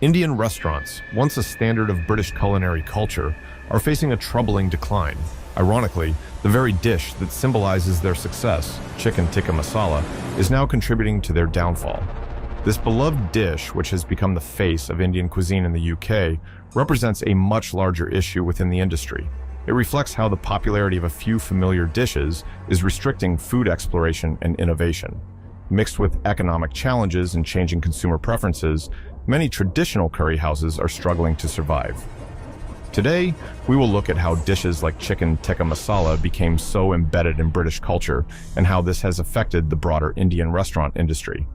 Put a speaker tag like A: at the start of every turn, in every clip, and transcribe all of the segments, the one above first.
A: Indian restaurants, once a standard of British culinary culture, are facing a troubling decline. Ironically, the very dish that symbolizes their success, Chicken Tikka Masala, is now contributing to their downfall. This beloved dish, which has become the face of Indian cuisine in the UK, represents a much larger issue within the industry. It reflects how the popularity of a few familiar dishes is restricting food exploration and innovation. Mixed with economic challenges and changing consumer preferences, many traditional curry houses are struggling to survive. Today, we will look at how dishes like Chicken Tikka Masala became so embedded in British culture and how this has affected the broader Indian restaurant industry.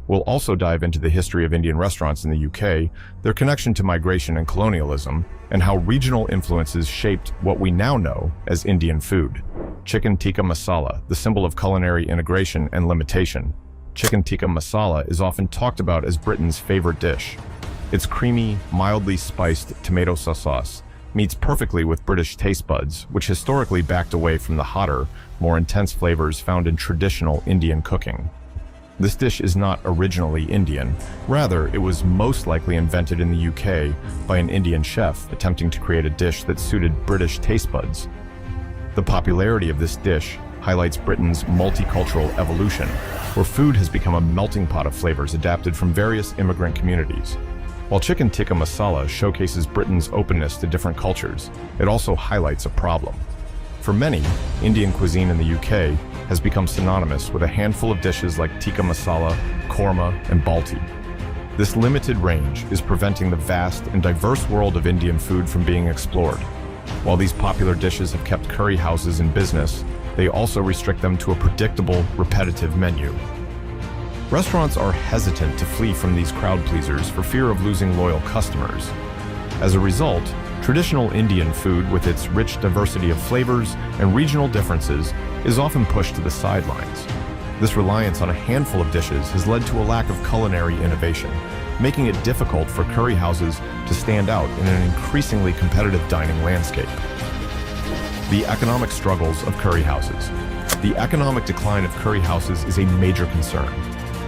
A: We'll also dive into the history of Indian restaurants in the UK, their connection to migration and colonialism, and how regional influences shaped what we now know as Indian food. Chicken Tikka Masala, the symbol of culinary integration and limitation. Chicken Tikka Masala is often talked about as Britain's favorite dish. Its creamy, mildly spiced tomato sauce meets perfectly with British taste buds, which historically backed away from the hotter, more intense flavors found in traditional Indian cooking. This dish is not originally Indian. Rather, it was most likely invented in the UK by an Indian chef attempting to create a dish that suited British taste buds. The popularity of this dish highlights Britain's multicultural evolution, where food has become a melting pot of flavors adapted from various immigrant communities. While Chicken Tikka Masala showcases Britain's openness to different cultures, it also highlights a problem. For many, Indian cuisine in the UK has become synonymous with a handful of dishes like tikka masala, korma, and balti. This limited range is preventing the vast and diverse world of Indian food from being explored. While these popular dishes have kept curry houses in business, they also restrict them to a predictable, repetitive menu. Restaurants are hesitant to flee from these crowd pleasers for fear of losing loyal customers. As a result, traditional Indian food, with its rich diversity of flavors and regional differences, is often pushed to the sidelines. This reliance on a handful of dishes has led to a lack of culinary innovation, making it difficult for curry houses to stand out in an increasingly competitive dining landscape. The economic struggles of curry houses. The economic decline of curry houses is a major concern.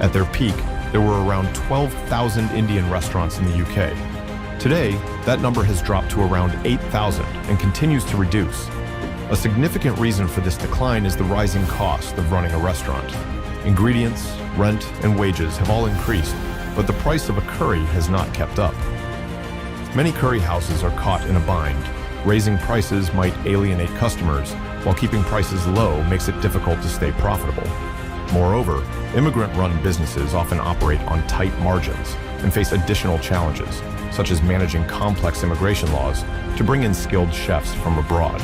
A: At their peak, there were around 12,000 Indian restaurants in the UK. Today, that number has dropped to around 8,000 and continues to reduce. A significant reason for this decline is the rising cost of running a restaurant. Ingredients, rent, and wages have all increased, but the price of a curry has not kept up. Many curry houses are caught in a bind. Raising prices might alienate customers, while keeping prices low makes it difficult to stay profitable. Moreover, immigrant-run businesses often operate on tight margins and face additional challenges, such as managing complex immigration laws to bring in skilled chefs from abroad.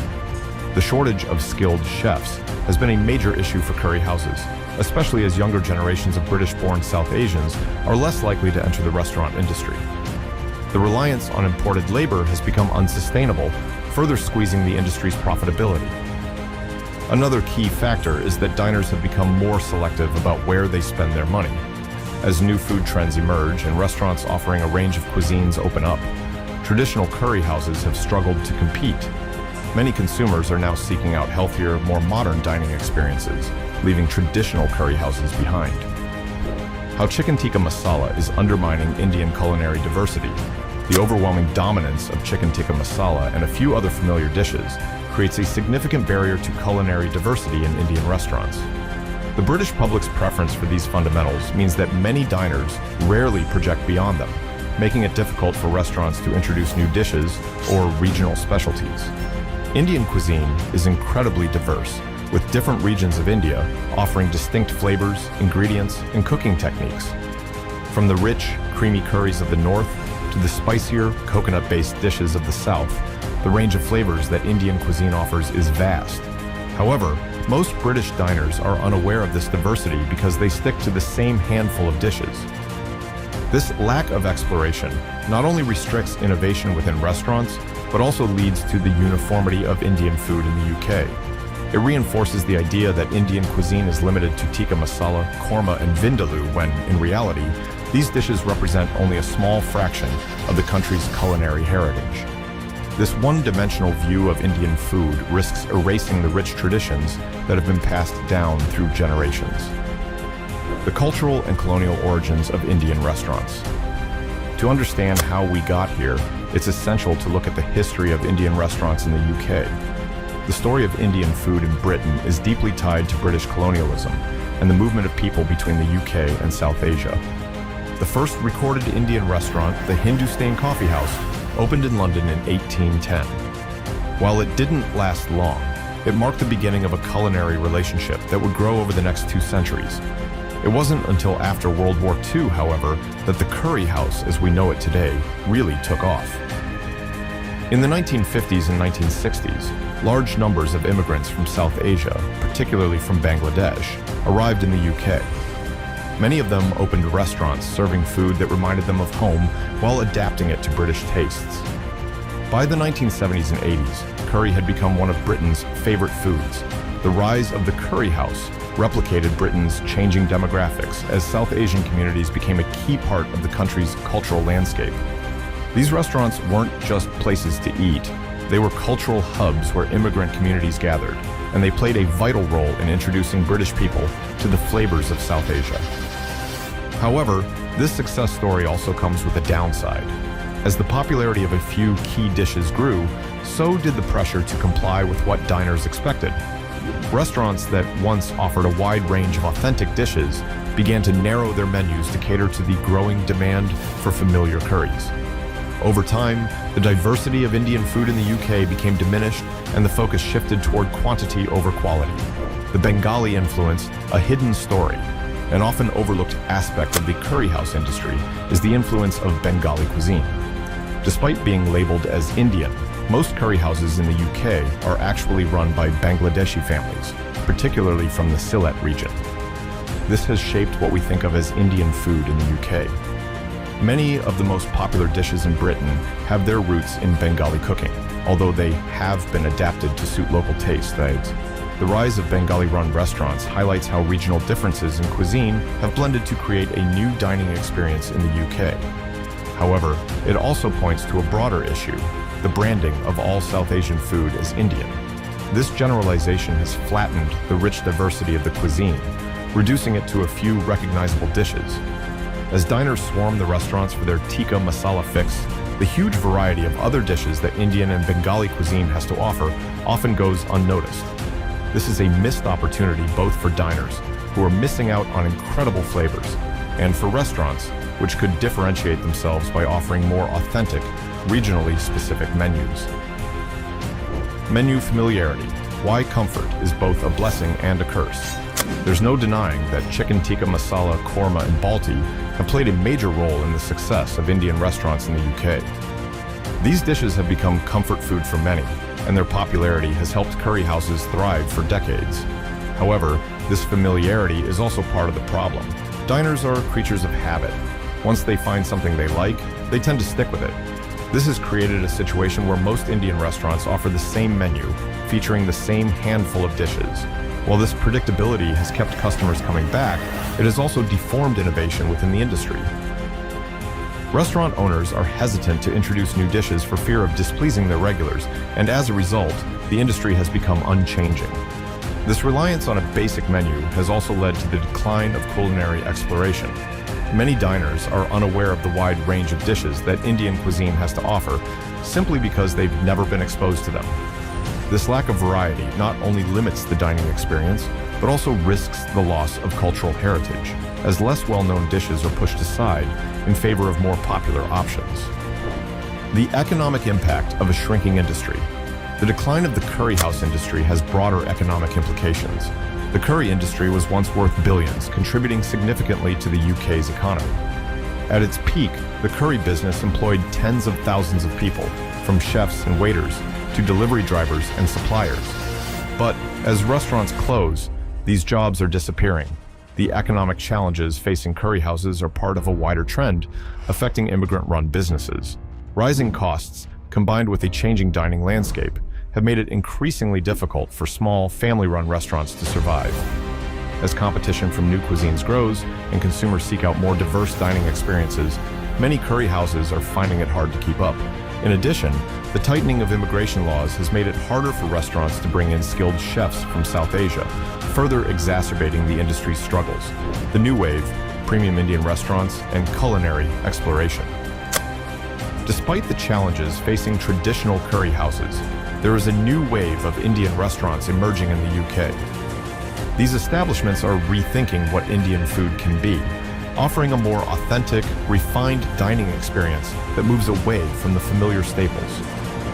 A: The shortage of skilled chefs has been a major issue for curry houses, especially as younger generations of British-born South Asians are less likely to enter the restaurant industry. The reliance on imported labor has become unsustainable, further squeezing the industry's profitability. Another key factor is that diners have become more selective about where they spend their money. As new food trends emerge and restaurants offering a range of cuisines open up, traditional curry houses have struggled to compete. Many consumers are now seeking out healthier, more modern dining experiences, leaving traditional curry houses behind. How Chicken Tikka Masala is undermining Indian culinary diversity. The overwhelming dominance of Chicken Tikka Masala and a few other familiar dishes creates a significant barrier to culinary diversity in Indian restaurants. The British public's preference for these fundamentals means that many diners rarely project beyond them, making it difficult for restaurants to introduce new dishes or regional specialties. Indian cuisine is incredibly diverse, with different regions of India offering distinct flavors, ingredients, and cooking techniques. From the rich, creamy curries of the north to the spicier, coconut-based dishes of the south, the range of flavors that Indian cuisine offers is vast. However, most British diners are unaware of this diversity because they stick to the same handful of dishes. This lack of exploration not only restricts innovation within restaurants, but also leads to the uniformity of Indian food in the UK. It reinforces the idea that Indian cuisine is limited to tikka masala, korma, and vindaloo when, in reality, these dishes represent only a small fraction of the country's culinary heritage. This one-dimensional view of Indian food risks erasing the rich traditions that have been passed down through generations. The cultural and colonial origins of Indian restaurants. To understand how we got here, it's essential to look at the history of Indian restaurants in the UK. The story of Indian food in Britain is deeply tied to British colonialism and the movement of people between the UK and South Asia. The first recorded Indian restaurant, the Hindustan Coffee House, opened in London in 1810. While it didn't last long, it marked the beginning of a culinary relationship that would grow over the next 2 centuries. It wasn't until after World War II, however, that the curry house as we know it today really took off. In the 1950s and 1960s, large numbers of immigrants from South Asia, particularly from Bangladesh, arrived in the UK. Many of them opened restaurants serving food that reminded them of home while adapting it to British tastes. By the 1970s and 80s, curry had become one of Britain's favorite foods. The rise of the curry house replicated Britain's changing demographics as South Asian communities became a key part of the country's cultural landscape. These restaurants weren't just places to eat, they were cultural hubs where immigrant communities gathered, and they played a vital role in introducing British people to the flavors of South Asia. However, this success story also comes with a downside. As the popularity of a few key dishes grew, so did the pressure to comply with what diners expected. Restaurants that once offered a wide range of authentic dishes began to narrow their menus to cater to the growing demand for familiar curries. Over time, the diversity of Indian food in the UK became diminished and the focus shifted toward quantity over quality. The Bengali influence, a hidden story, an often overlooked aspect of the curry house industry, is the influence of Bengali cuisine. Despite being labeled as Indian, most curry houses in the UK are actually run by Bangladeshi families, particularly from the Sylhet region. This has shaped what we think of as Indian food in the UK. Many of the most popular dishes in Britain have their roots in Bengali cooking, although they have been adapted to suit local tastes. The rise of Bengali-run restaurants highlights how regional differences in cuisine have blended to create a new dining experience in the UK. However, it also points to a broader issue: the branding of all South Asian food as Indian. This generalization has flattened the rich diversity of the cuisine, reducing it to a few recognizable dishes. As diners swarm the restaurants for their tikka masala fix, the huge variety of other dishes that Indian and Bengali cuisine has to offer often goes unnoticed. This is a missed opportunity both for diners, who are missing out on incredible flavors, and for restaurants, which could differentiate themselves by offering more authentic, regionally specific menus. Menu familiarity: why comfort is both a blessing and a curse. There's no denying that Chicken Tikka Masala, Korma, and Balti have played a major role in the success of Indian restaurants in the UK. These dishes have become comfort food for many, and their popularity has helped curry houses thrive for decades. However, this familiarity is also part of the problem. Diners are creatures of habit. Once they find something they like, they tend to stick with it. This has created a situation where most Indian restaurants offer the same menu, featuring the same handful of dishes. While this predictability has kept customers coming back, it has also deformed innovation within the industry. Restaurant owners are hesitant to introduce new dishes for fear of displeasing their regulars, and as a result, the industry has become unchanging. This reliance on a basic menu has also led to the decline of culinary exploration. Many diners are unaware of the wide range of dishes that Indian cuisine has to offer, simply because they've never been exposed to them. This lack of variety not only limits the dining experience, but also risks the loss of cultural heritage, as less well-known dishes are pushed aside in favor of more popular options. The economic impact of a shrinking industry. The decline of the curry house industry has broader economic implications. The curry industry was once worth billions, contributing significantly to the UK's economy. At its peak, the curry business employed tens of thousands of people, from chefs and waiters to delivery drivers and suppliers. But as restaurants close, these jobs are disappearing. The economic challenges facing curry houses are part of a wider trend affecting immigrant-run businesses. Rising costs, combined with a changing dining landscape, have made it increasingly difficult for small, family-run restaurants to survive. As competition from new cuisines grows and consumers seek out more diverse dining experiences, many curry houses are finding it hard to keep up. In addition, the tightening of immigration laws has made it harder for restaurants to bring in skilled chefs from South Asia, further exacerbating the industry's struggles. The new wave: premium Indian restaurants and culinary exploration. Despite the challenges facing traditional curry houses, there is a new wave of Indian restaurants emerging in the UK. These establishments are rethinking what Indian food can be, offering a more authentic, refined dining experience that moves away from the familiar staples.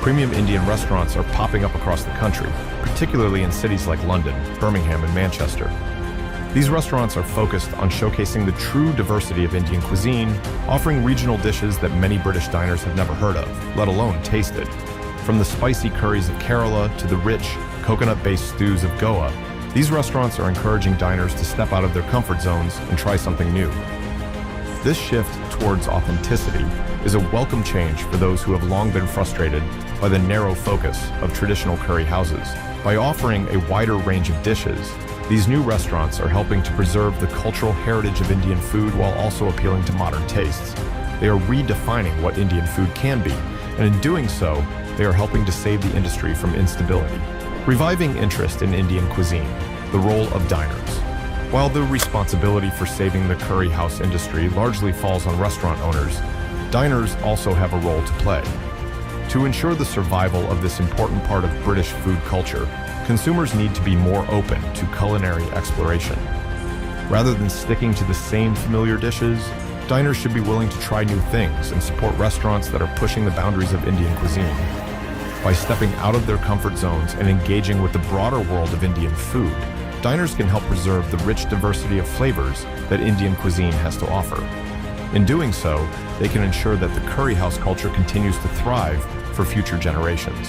A: Premium Indian restaurants are popping up across the country, particularly in cities like London, Birmingham, and Manchester. These restaurants are focused on showcasing the true diversity of Indian cuisine, offering regional dishes that many British diners have never heard of, let alone tasted. From the spicy curries of Kerala to the rich, coconut-based stews of Goa, these restaurants are encouraging diners to step out of their comfort zones and try something new. This shift towards authenticity is a welcome change for those who have long been frustrated by the narrow focus of traditional curry houses. By offering a wider range of dishes, these new restaurants are helping to preserve the cultural heritage of Indian food while also appealing to modern tastes. They are redefining what Indian food can be, and in doing so, they are helping to save the industry from instability. Reviving interest in Indian cuisine, the role of diners. While the responsibility for saving the curry house industry largely falls on restaurant owners, diners also have a role to play. To ensure the survival of this important part of British food culture, consumers need to be more open to culinary exploration. Rather than sticking to the same familiar dishes, diners should be willing to try new things and support restaurants that are pushing the boundaries of Indian cuisine. By stepping out of their comfort zones and engaging with the broader world of Indian food, diners can help preserve the rich diversity of flavors that Indian cuisine has to offer. In doing so, they can ensure that the curry house culture continues to thrive for future generations.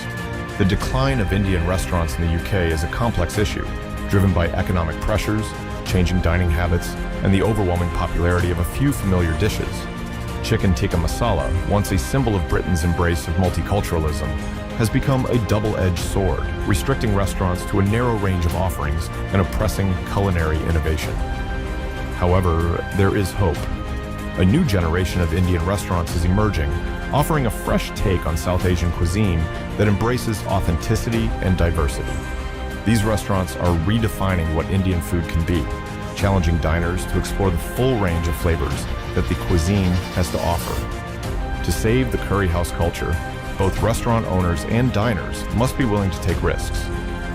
A: The decline of Indian restaurants in the UK is a complex issue, driven by economic pressures, changing dining habits, and the overwhelming popularity of a few familiar dishes. Chicken Tikka Masala, once a symbol of Britain's embrace of multiculturalism, has become a double-edged sword, restricting restaurants to a narrow range of offerings and oppressing culinary innovation. However, there is hope. A new generation of Indian restaurants is emerging, offering a fresh take on South Asian cuisine that embraces authenticity and diversity. These restaurants are redefining what Indian food can be, challenging diners to explore the full range of flavors that the cuisine has to offer. To save the curry house culture, both restaurant owners and diners must be willing to take risks.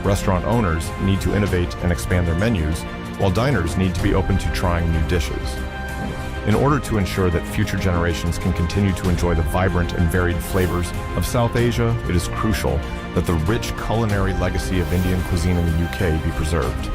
A: Restaurant owners need to innovate and expand their menus, while diners need to be open to trying new dishes. In order to ensure that future generations can continue to enjoy the vibrant and varied flavors of South Asia, it is crucial that the rich culinary legacy of Indian cuisine in the UK be preserved.